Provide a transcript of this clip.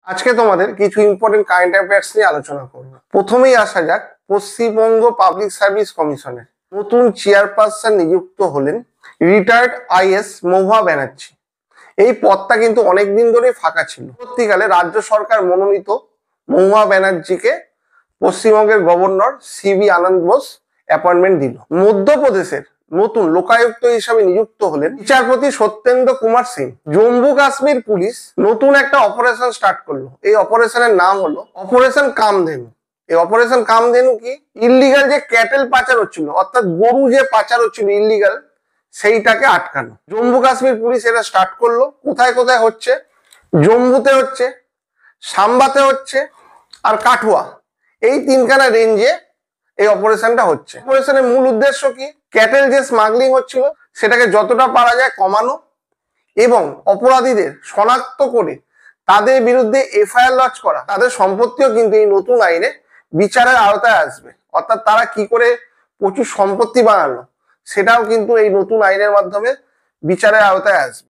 আজকে তোমাদের কিছু ইম্পর্টেন্ট কারেন্ট অ্যাফেয়ার্স নিয়ে আলোচনা করব। প্রথমেই আসা যাক পশ্চিমবঙ্গ পাবলিক সার্ভিস কমিশনের নতুন চেয়ারপারসন নিযুক্ত হলেন রিটায়ার্ড আইএস মহুয়া ব্যানার্জি। এই পদটা কিন্তু অনেকদিন ধরেই ফাঁকা ছিল। পরবর্তীকালে রাজ্য সরকার মনোনীত মহুয়া ব্যানার্জিকে পশ্চিমবঙ্গের গভর্নর সিবি আনন্দ বোস অ্যাপয়েন্টমেন্ট দিল। মধ্যপ্রদেশের নতুন লোকায়ুক্ত হিসাবে নিযুক্ত হলেন বিচারপতি সত্যেন্দ্র কুমার সিং। জম্মু কাশ্মীর পুলিশ নতুন একটা অপারেশন স্টার্ট করলো। এই অপারেশনের নাম হলো অপারেশন কামধেনু। এই অপারেশন কামধেনু কি? ইল্লিগাল যে ক্যাটেল পাচার হচ্ছিল, অর্থাৎ গরু যে পাচার হচ্ছিল ইল্লিগাল, সেইটাকে আটকানো। জম্মু কাশ্মীর পুলিশ এটা স্টার্ট করলো। কোথায় কোথায় হচ্ছে? জম্মুতে হচ্ছে, সাম্বাতে হচ্ছে, আর কাঠুয়া, এই তিনখানা রেঞ্জে এই অপারেশনটা হচ্ছে। অপারেশনের মূল উদ্দেশ্য কি? ক্যাটেল যে স্মাগলিং হচ্ছিল সেটাকে যতটা পারা যায় কমানো এবং অপরাধীদের শনাক্ত করে তাদের বিরুদ্ধে এফআইআর লঞ্চ করা। তাদের সম্পত্তিও কিন্তু এই নতুন আইনে বিচারের আওতায় আসবে। অর্থাৎ তারা কি করে প্রচুর সম্পত্তি বানালো সেটাও কিন্তু এই নতুন আইনের মাধ্যমে বিচারের আওতায় আসবে।